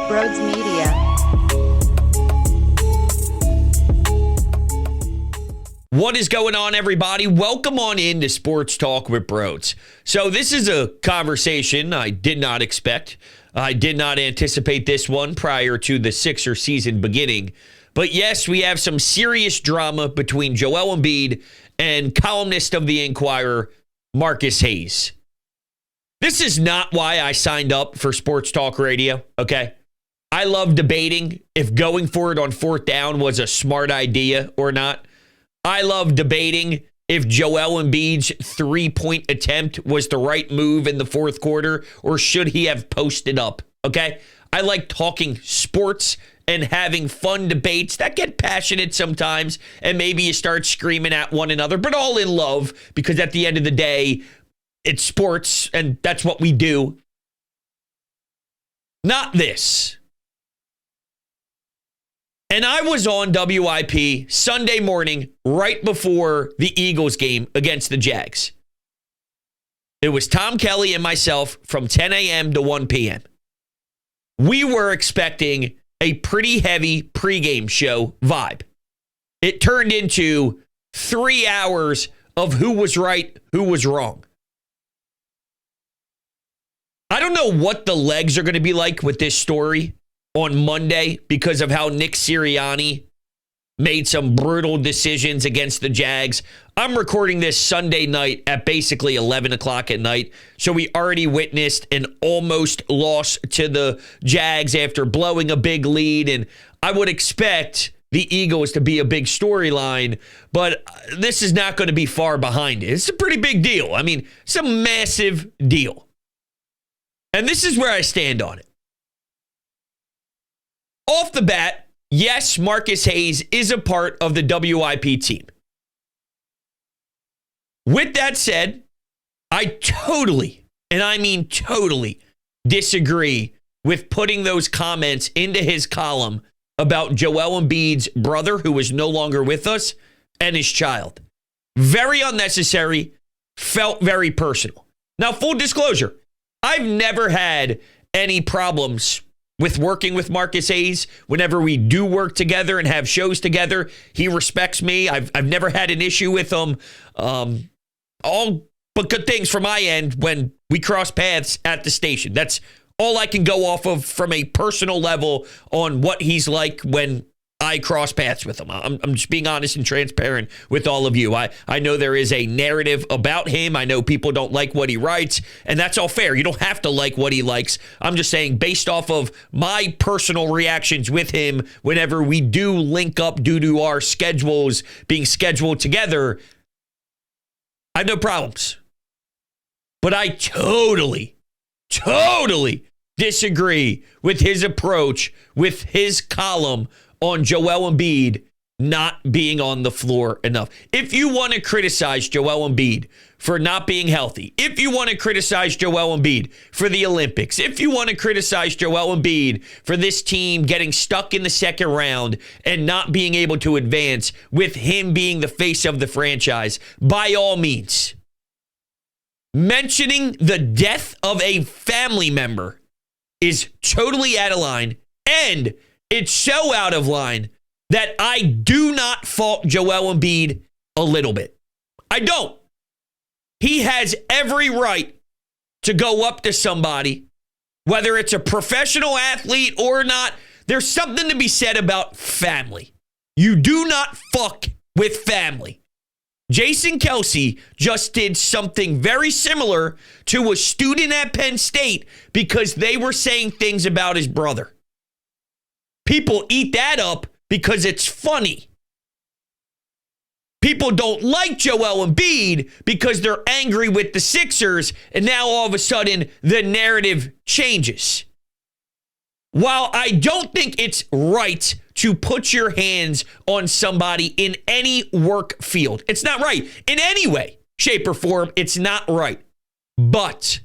Broads Media. What is going on, everybody? Welcome on in to Sports Talk with Broads. So this is a conversation I did not expect. I did not anticipate this one prior to the Sixer season beginning. But yes, we have some serious drama between Joel Embiid and columnist of the Inquirer, Marcus Hayes. This is not why I signed up for Sports Talk Radio, okay? I love debating if going for it on fourth down was a smart idea or not. I love debating if Joel Embiid's three-point attempt was the right move in the fourth quarter, or should he have posted up, okay? I like talking sports and having fun debates that get passionate sometimes, and maybe you start screaming at one another, but all in love, because at the end of the day, it's sports, and that's what we do. Not this. And I was on WIP Sunday morning right before the Eagles game against the Jags. It was Tom Kelly and myself from 10 a.m. to 1 p.m. We were expecting a pretty heavy pregame show vibe. It turned into 3 hours of who was right, who was wrong. I don't know what the legs are going to be like with this story on Monday because of how Nick Sirianni made some brutal decisions against the Jags. I'm recording this Sunday night at basically 11 o'clock at night. So we already witnessed an almost loss to the Jags after blowing a big lead. And I would expect the Eagles to be a big storyline, but this is not going to be far behind it. It's a pretty big deal. I mean, it's a massive deal. And this is where I stand on it. Off the bat, yes, Marcus Hayes is a part of the WIP team. With that said, I totally, and I mean totally, disagree with putting those comments into his column about Joel Embiid's brother, who is no longer with us, and his child. Very unnecessary, felt very personal. Now, full disclosure, I've never had any problems with working with Marcus Hayes. Whenever we do work together and have shows together, he respects me. I've never had an issue with him. All but good things from my end when we cross paths at the station. That's all I can go off of from a personal level on what he's like when I cross paths with him. I'm just being honest and transparent with all of you. I know there is a narrative about him. I know people don't like what he writes, and that's all fair. You don't have to like what he likes. I'm just saying, based off of my personal reactions with him, whenever we do link up due to our schedules being scheduled together, I have no problems. But I totally disagree with his approach, with his column on Joel Embiid not being on the floor enough. If you want to criticize Joel Embiid for not being healthy, if you want to criticize Joel Embiid for the Olympics, if you want to criticize Joel Embiid for this team getting stuck in the second round and not being able to advance with him being the face of the franchise, by all means. Mentioning the death of a family member is totally out of line, and it's so out of line that I do not fault Joel Embiid a little bit. I don't. He has every right to go up to somebody, whether it's a professional athlete or not. There's something to be said about family. You do not fuck with family. Jason Kelsey just did something very similar to a student at Penn State because they were saying things about his brother. People eat that up because it's funny. People don't like Joel Embiid because they're angry with the Sixers, and now all of a sudden the narrative changes. While I don't think it's right to put your hands on somebody in any work field, it's not right. In any way, shape, or form, it's not right. But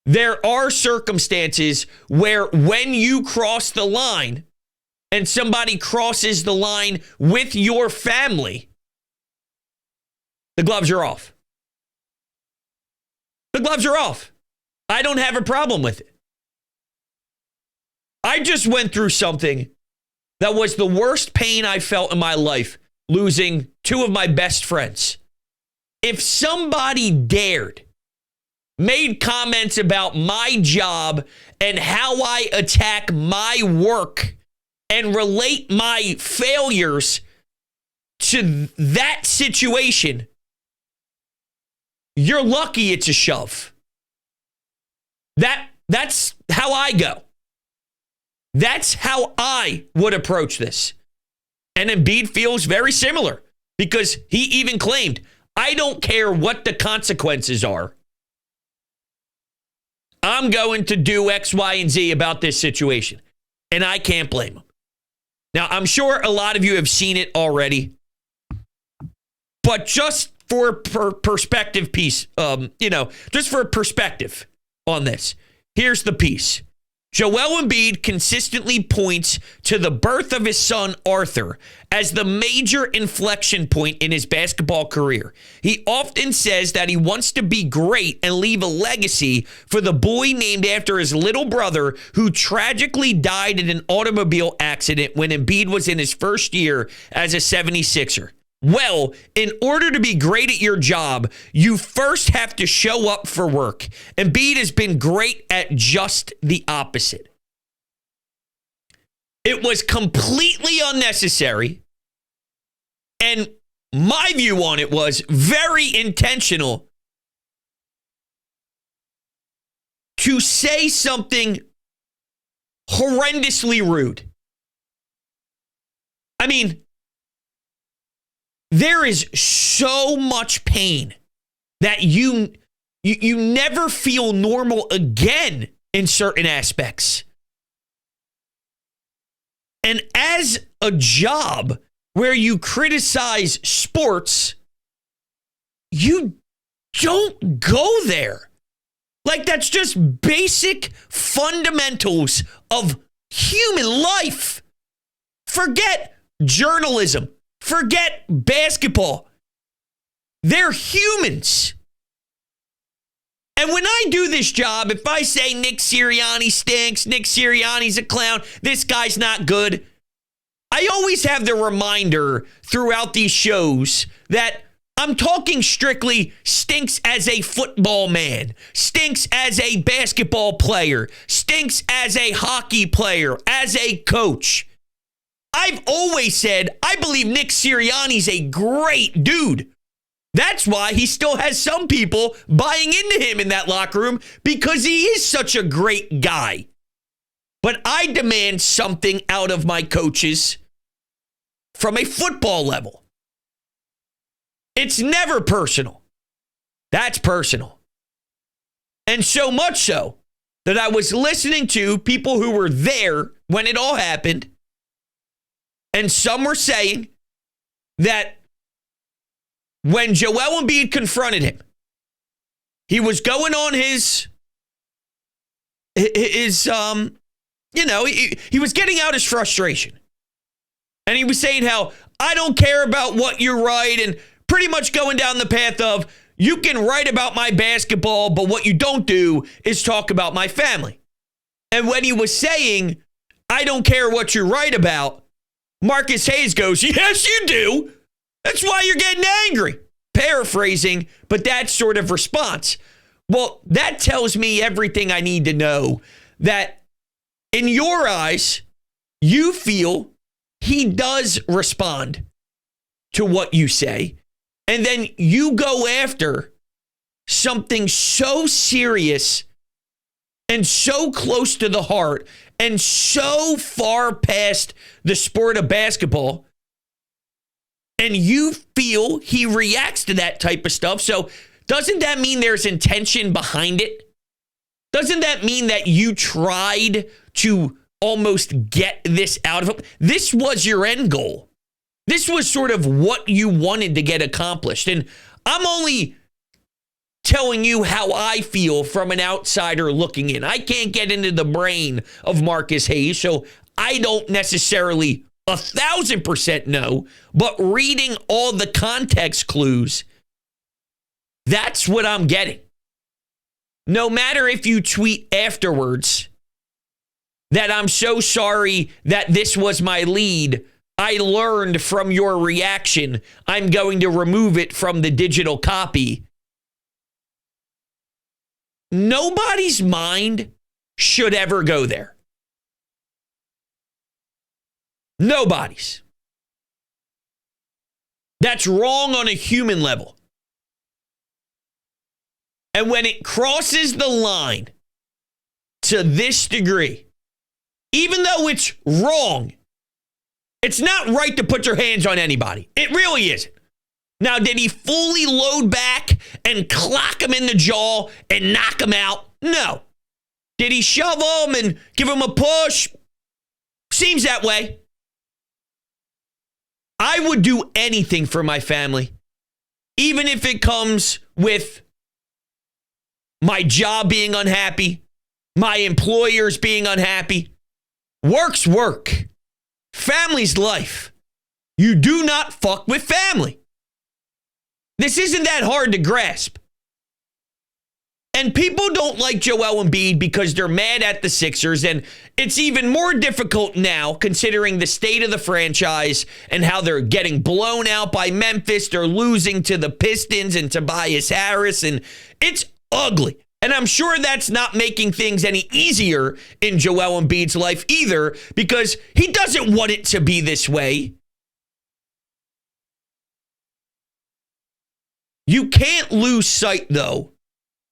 there are circumstances where when you cross the line, and somebody crosses the line with your family, the gloves are off. The gloves are off. I don't have a problem with it. I just went through something that was the worst pain I felt in my life, losing two of my best friends. If somebody made comments about my job and how I attack my work and relate my failures to that situation, you're lucky it's a shove. That's how I go. That's how I would approach this. And Embiid feels very similar because he even claimed, I don't care what the consequences are. I'm going to do X, Y, and Z about this situation. And I can't blame him. Now, I'm sure a lot of you have seen it already. But just for perspective piece, just for perspective on this, here's the piece. Joel Embiid consistently points to the birth of his son, Arthur, as the major inflection point in his basketball career. He often says that he wants to be great and leave a legacy for the boy named after his little brother who tragically died in an automobile accident when Embiid was in his first year as a 76er. Well, in order to be great at your job, you first have to show up for work. Embiid has been great at just the opposite. It was completely unnecessary, and my view on it was very intentional to say something horrendously rude. I mean, there is so much pain that you never feel normal again in certain aspects. And as a job where you criticize sports, you don't go there. Like, that's just basic fundamentals of human life. Forget journalism. Forget basketball. They're humans. And when I do this job, if I say Nick Sirianni stinks, Nick Sirianni's a clown, this guy's not good, I always have the reminder throughout these shows that I'm talking strictly stinks as a football man, stinks as a basketball player, stinks as a hockey player, as a coach. I've always said, I believe Nick Sirianni's a great dude. That's why he still has some people buying into him in that locker room, because he is such a great guy. But I demand something out of my coaches from a football level. It's never personal. That's personal. And so much so that I was listening to people who were there when it all happened, and some were saying that when Joel Embiid confronted him, he was going on he was getting out his frustration. And he was saying how, I don't care about what you write, and pretty much going down the path of, you can write about my basketball, but what you don't do is talk about my family. And when he was saying, I don't care what you write about, Marcus Hayes goes, yes, you do. That's why you're getting angry. Paraphrasing, but that sort of response. Well, that tells me everything I need to know, that in your eyes, you feel he does respond to what you say, and then you go after something so serious and so close to the heart and so far past the sport of basketball, and you feel he reacts to that type of stuff. So doesn't that mean there's intention behind it? Doesn't that mean that you tried to almost get this out of him? This was your end goal. This was sort of what you wanted to get accomplished. And I'm only telling you how I feel from an outsider looking in. I can't get into the brain of Marcus Hayes, so I don't necessarily 1,000% know, but reading all the context clues, that's what I'm getting. No matter if you tweet afterwards that I'm so sorry that this was my lead. I learned from your reaction. I'm going to remove it from the digital copy. Nobody's mind should ever go there. Nobody's. That's wrong on a human level. And when it crosses the line to this degree, even though it's wrong, it's not right to put your hands on anybody. It really isn't. Now, did he fully load back and clock him in the jaw and knock him out? No. Did he shove him and give him a push? Seems that way. I would do anything for my family, even if it comes with my job being unhappy, my employers being unhappy. Work's work. Family's life. You do not fuck with family. This isn't that hard to grasp. And people don't like Joel Embiid because they're mad at the Sixers, and it's even more difficult now considering the state of the franchise and how they're getting blown out by Memphis. They're losing to the Pistons and Tobias Harris, and it's ugly. And I'm sure that's not making things any easier in Joel Embiid's life either, because he doesn't want it to be this way. You can't lose sight, though,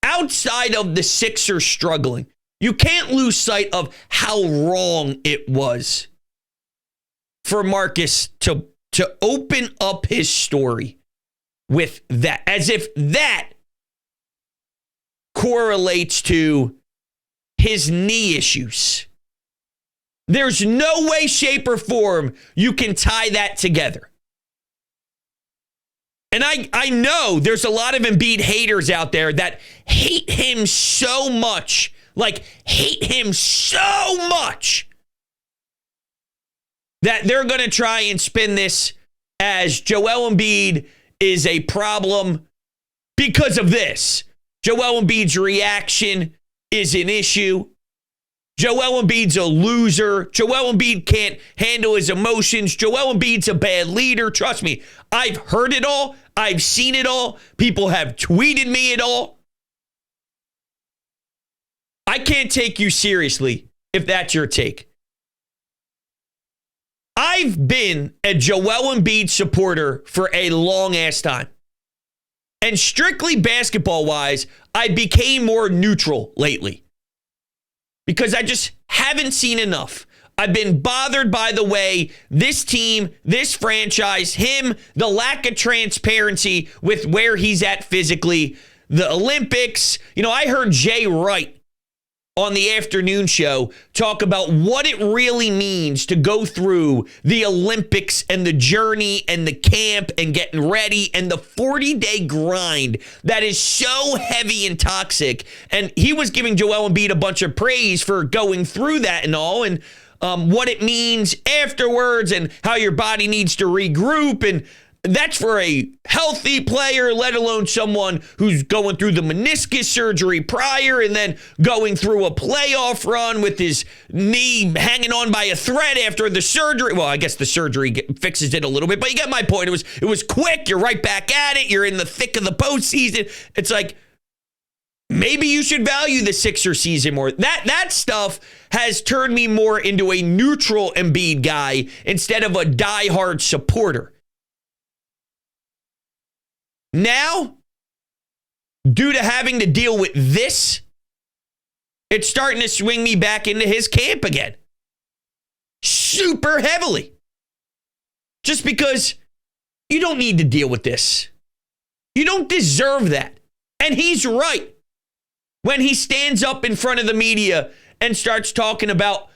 outside of the Sixers struggling, you can't lose sight of how wrong it was for Marcus to open up his story with that, as if that correlates to his knee issues. There's no way, shape, or form you can tie that together. And I know there's a lot of Embiid haters out there that hate him so much, that they're going to try and spin this as Joel Embiid is a problem because of this. Joel Embiid's reaction is an issue. Joel Embiid's a loser. Joel Embiid can't handle his emotions. Joel Embiid's a bad leader. Trust me, I've heard it all. I've seen it all. People have tweeted me it all. I can't take you seriously if that's your take. I've been a Joel Embiid supporter for a long ass time. And strictly basketball-wise, I became more neutral lately because I just haven't seen enough. I've been bothered by the way this team, this franchise, him, the lack of transparency with where he's at physically, the Olympics. You know, I heard Jay Wright on the afternoon show talk about what it really means to go through the Olympics and the journey and the camp and getting ready and the 40-day grind that is so heavy and toxic. And he was giving Joel Embiid a bunch of praise for going through that and all, and what it means afterwards and how your body needs to regroup. And that's for a healthy player, let alone someone who's going through the meniscus surgery prior and then going through a playoff run with his knee hanging on by a thread after the surgery. Well, I guess the surgery fixes it a little bit, but you get my point. It was quick. You're right back at it. You're in the thick of the postseason. It's like, maybe you should value the Sixer season more. That stuff has turned me more into a neutral Embiid guy instead of a diehard supporter. Now, due to having to deal with this, it's starting to swing me back into his camp again. Super heavily. Just because you don't need to deal with this. You don't deserve that. And he's right. When he stands up in front of the media and starts talking about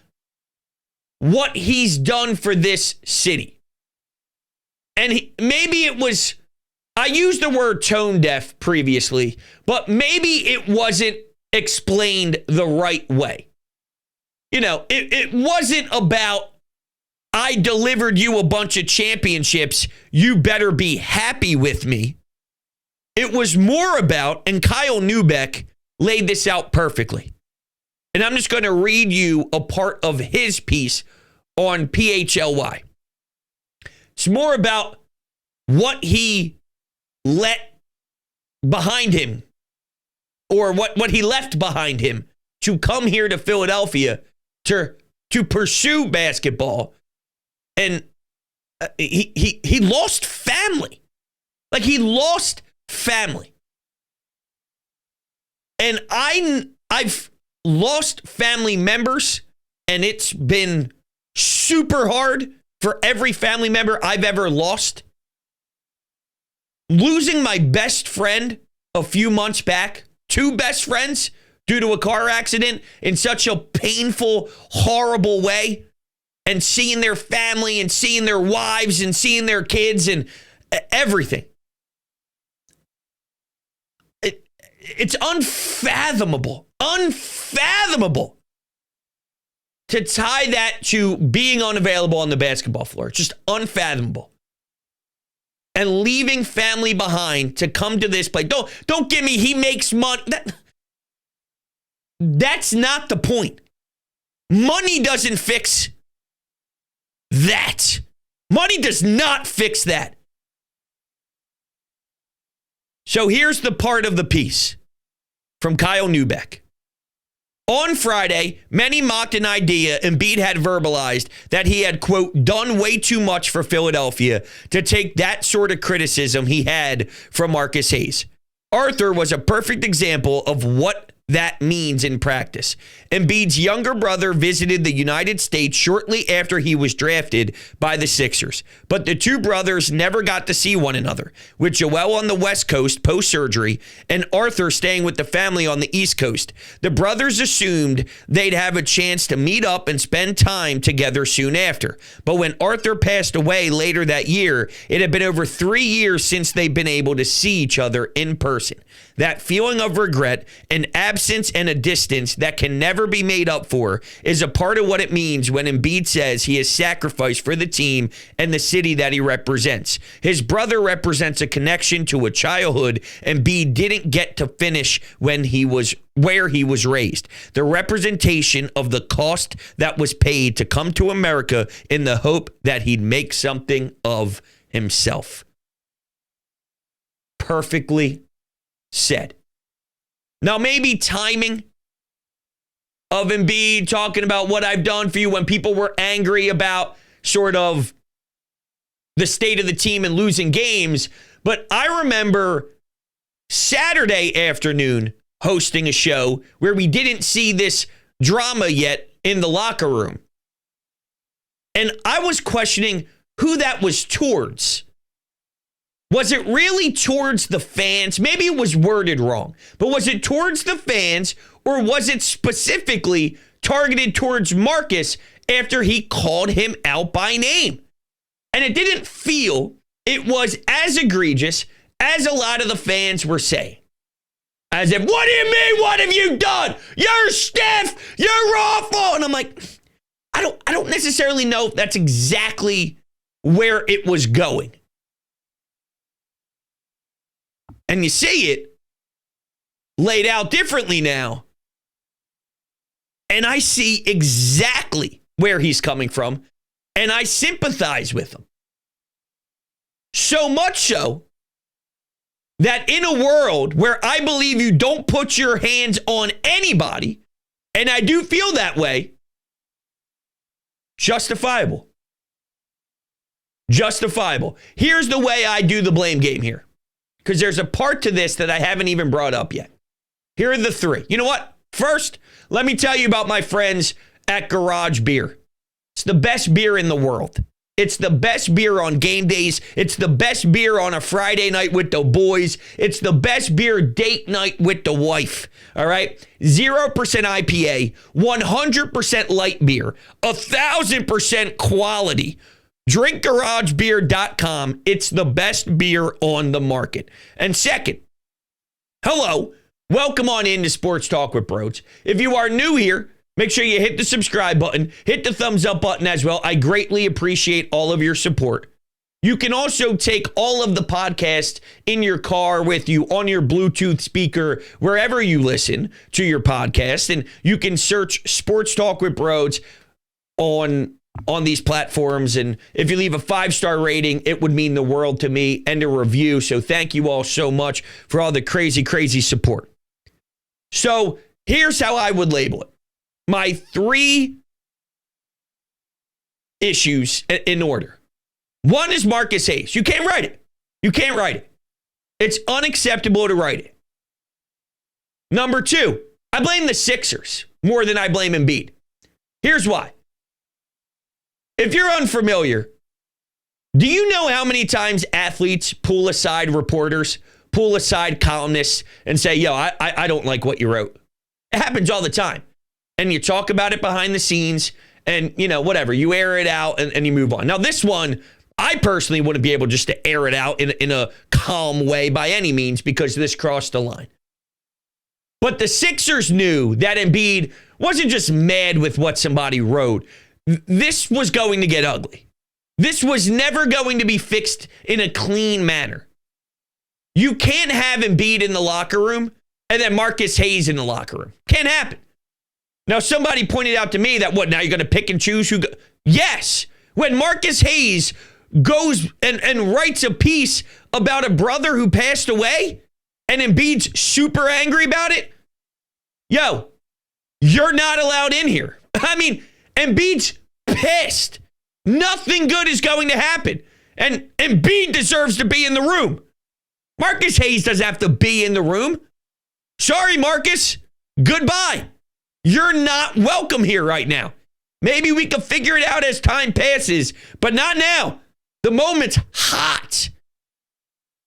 what he's done for this city. And maybe it was, I used the word tone deaf previously, but maybe it wasn't explained the right way. You know, it wasn't about, I delivered you a bunch of championships, you better be happy with me. It was more about, and Kyle Neubeck laid this out perfectly. And I'm just going to read you a part of his piece on PHLY. It's more about what he let behind him, or what he left behind him to come here to Philadelphia to pursue basketball. And he lost family. Like, he lost family. And I've lost family members, and it's been super hard for every family member I've ever lost. Losing my best friend a few months back, 2 best friends, due to a car accident in such a painful, horrible way, and seeing their family and seeing their wives and seeing their kids and everything. It's unfathomable to tie that to being unavailable on the basketball floor. It's just unfathomable. And leaving family behind to come to this place. Don't give me he makes money. That's not the point. Money doesn't fix that. Money does not fix that. So here's the part of the piece from Kyle Neubeck. On Friday, many mocked an idea Embiid had verbalized that he had, quote, done way too much for Philadelphia to take that sort of criticism he had from Marcus Hayes. Arthur was a perfect example of what that means in practice. Embiid's younger brother visited the United States shortly after he was drafted by the Sixers, but the 2 brothers never got to see one another, with Joel on the West Coast post-surgery and Arthur staying with the family on the East Coast. The brothers assumed they'd have a chance to meet up and spend time together soon after, but when Arthur passed away later that year, it had been over 3 years since they'd been able to see each other in person. That feeling of regret, an absence and a distance that can never be made up for, is a part of what it means when Embiid says he has sacrificed for the team and the city that he represents. His brother represents a connection to a childhood Embiid didn't get to finish where he was raised. The representation of the cost that was paid to come to America in the hope that he'd make something of himself. Perfectly said. Now, maybe timing of Embiid talking about what I've done for you when people were angry about sort of the state of the team and losing games. But I remember Saturday afternoon hosting a show where we didn't see this drama yet in the locker room. And I was questioning who that was towards. Was it really towards the fans? Maybe it was worded wrong, but was it towards the fans, or was it specifically targeted towards Marcus after he called him out by name? And it didn't feel it was as egregious as a lot of the fans were saying. As if, what do you mean? What have you done? You're stiff. You're awful. And I'm like, I don't necessarily know if that's exactly where it was going. And you see it laid out differently now. And I see exactly where he's coming from. And I sympathize with him. So much so that in a world where I believe you don't put your hands on anybody, and I do feel that way, justifiable. Justifiable. Here's the way I do the blame game here, because there's a part to this that I haven't even brought up yet. Here are the 3. You know what? First, let me tell you about my friends at Garage Beer. It's the best beer in the world. It's the best beer on game days. It's the best beer on a Friday night with the boys. It's the best beer date night with the wife. All right? 0% IPA, 100% light beer, 1,000% quality. DrinkGarageBeer.com. It's the best beer on the market. And second, hello, welcome on into Sports Talk with Broads. If you are new here, make sure you hit the subscribe button, hit the thumbs up button as well. I greatly appreciate all of your support. You can also take all of the podcasts in your car with you on your Bluetooth speaker, wherever you listen to your podcast. And you can search Sports Talk with Broads on these platforms. And if you leave a 5-star rating, it would mean the world to me, and a review. So thank you all so much for all the crazy, crazy support. So here's how I would label it. My 3 issues in order. 1 is Marcus Hayes. You can't write it. You can't write it. It's unacceptable to write it. Number 2, I blame the Sixers more than I blame Embiid. Here's why. If you're unfamiliar, do you know how many times athletes pull aside reporters, pull aside columnists, and say, yo, I don't like what you wrote? It happens all the time. And you talk about it behind the scenes, and, whatever. You air it out, and you move on. Now, this one, I personally wouldn't be able just to air it out in a calm way by any means, because this crossed the line. But the Sixers knew that Embiid wasn't just mad with what somebody wrote. This was going to get ugly. This was never going to be fixed in a clean manner. You can't have Embiid in the locker room and then Marcus Hayes in the locker room. Can't happen. Now, somebody pointed out to me that, now you're going to pick and choose who Yes. When Marcus Hayes goes and writes a piece about a brother who passed away and Embiid's super angry about it, yo, you're not allowed in here. I mean, Embiid's pissed. Nothing good is going to happen. And Embiid deserves to be in the room. Marcus Hayes doesn't have to be in the room. Sorry, Marcus. Goodbye. You're not welcome here right now. Maybe we can figure it out as time passes, but not now. The moment's hot.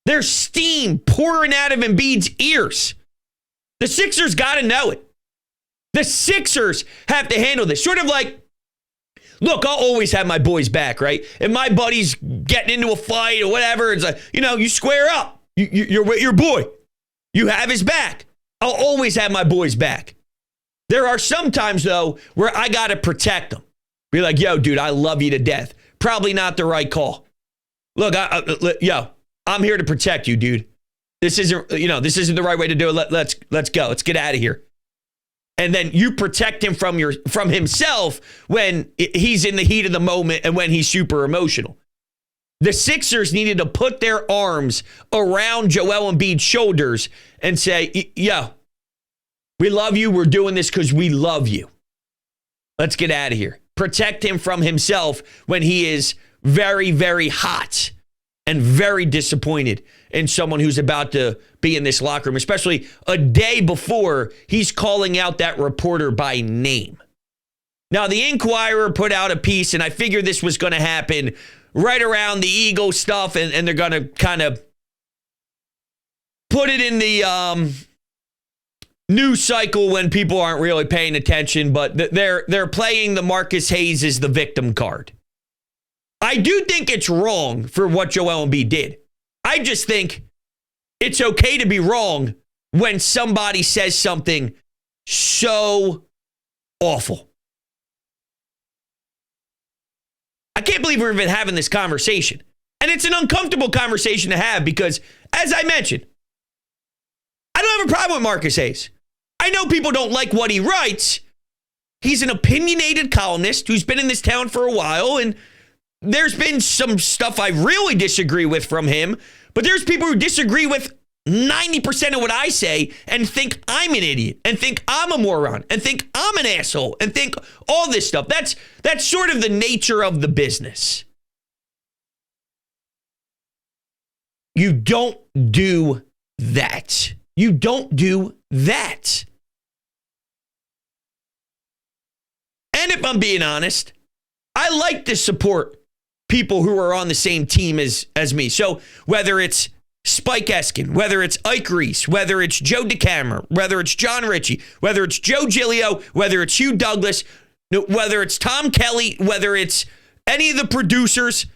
There's steam pouring out of Embiid's ears. The Sixers got to know it. The Sixers have to handle this. Sort of like, look, I'll always have my boys back, right? If my buddy's getting into a fight or whatever, it's like, you square up. You're with your boy. You have his back. I'll always have my boys back. There are some times, though, where I got to protect them. Be like, yo, dude, I love you to death. Probably not the right call. Look, I'm here to protect you, dude. This isn't the right way to do it. Let's go. Let's get out of here. And then you protect him from himself when he's in the heat of the moment and when he's super emotional. The Sixers needed to put their arms around Joel Embiid's shoulders and say, yo, we love you. We're doing this because we love you. Let's get out of here. Protect him from himself when he is very, very hot and very disappointed in someone who's about to be in this locker room, especially a day before he's calling out that reporter by name. Now, the Inquirer put out a piece, and I figured this was going to happen right around the ego stuff, and they're going to kind of put it in the news cycle when people aren't really paying attention, but they're playing the Marcus Hayes as the victim card. I do think it's wrong for what Joel Embiid did. I just think it's okay to be wrong when somebody says something so awful. I can't believe we're even having this conversation. And it's an uncomfortable conversation to have because, as I mentioned, I don't have a problem with Marcus Hayes. I know people don't like what he writes. He's an opinionated columnist who's been in this town for a while, and there's been some stuff I really disagree with from him, but there's people who disagree with 90% of what I say and think I'm an idiot and think I'm a moron and think I'm an asshole and think all this stuff. That's sort of the nature of the business. You don't do that. You don't do that. And if I'm being honest, I like to support people who are on the same team as me. So whether it's Spike Eskin, whether it's Ike Reese, whether it's Joe DeCamera, whether it's John Ritchie, whether it's Joe Giglio, whether it's Hugh Douglas, whether it's Tom Kelly, whether it's any of the producers,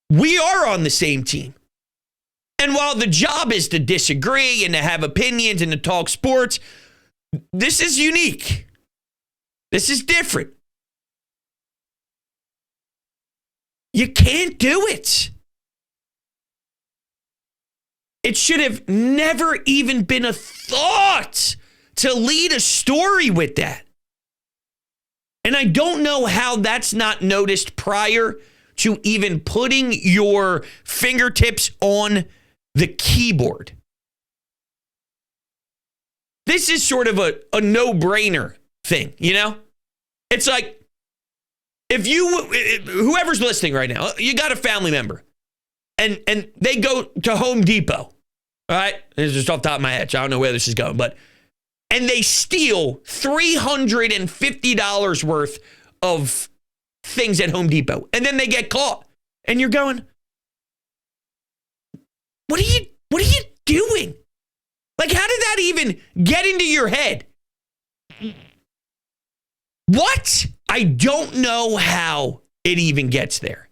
we are on the same team. And while the job is to disagree and to have opinions and to talk sports, this is unique. This is different. You can't do it. It should have never even been a thought to lead a story with that. And I don't know how that's not noticed prior to even putting your fingertips on the keyboard. This is sort of a no-brainer thing, you know? It's like, whoever's listening right now, you got a family member, and they go to Home Depot, all right? This is just off the top of my head, so I don't know where this is going, and they steal $350 worth of things at Home Depot, and then they get caught, and you're going, what are you doing? Like, how did that even get into your head? What? I don't know how it even gets there.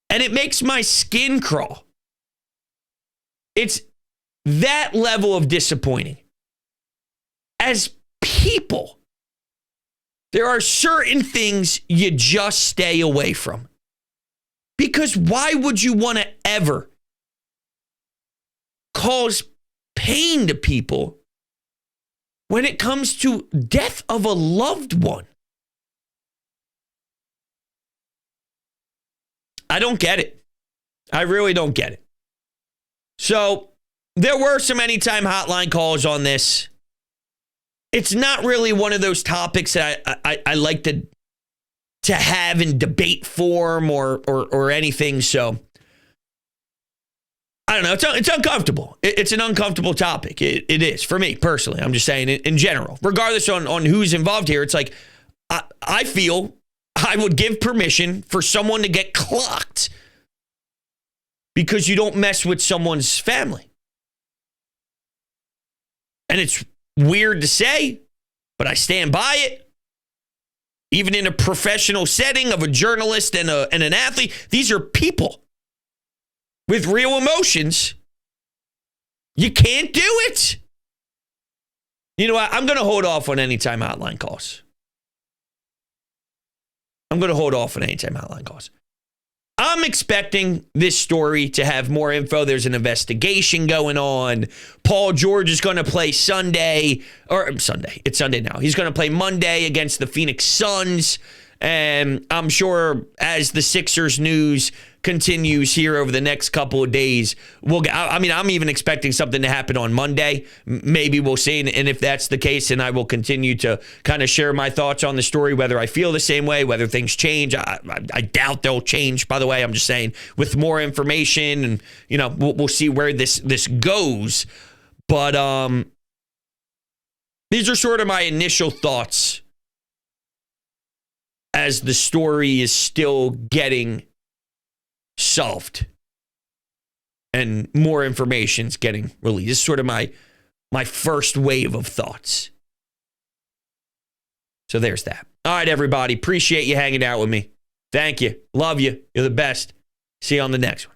And it makes my skin crawl. It's that level of disappointing. As people, there are certain things you just stay away from. Because why would you want to ever cause pain to people when it comes to death of a loved one? I don't get it. I really don't get it. So there were some anytime hotline calls on this. It's not really one of those topics that I like to have in debate form or anything. So I don't know. It's uncomfortable. It's an uncomfortable topic. It is for me personally. I'm just saying in general, regardless on who's involved here. It's like I feel I would give permission for someone to get clocked because you don't mess with someone's family. And it's weird to say, but I stand by it. Even in a professional setting of a journalist and an athlete, these are people with real emotions. You can't do it. You know what? I'm going to hold off on anytime hotline calls. I'm expecting this story to have more info. There's an investigation going on. Paul George is going to play Sunday. It's Sunday now. He's going to play Monday against the Phoenix Suns. And I'm sure as the Sixers news continues here over the next couple of days, I'm even expecting something to happen on Monday. Maybe we'll see. And if that's the case, then I will continue to kind of share my thoughts on the story, whether I feel the same way, whether things change. I doubt they'll change, by the way. I'm just saying with more information and, we'll see where this goes. But these are sort of my initial thoughts as the story is still getting solved and more information is getting released. This is sort of my first wave of thoughts. So there's that. All right, everybody. Appreciate you hanging out with me. Thank you. Love you. You're the best. See you on the next one.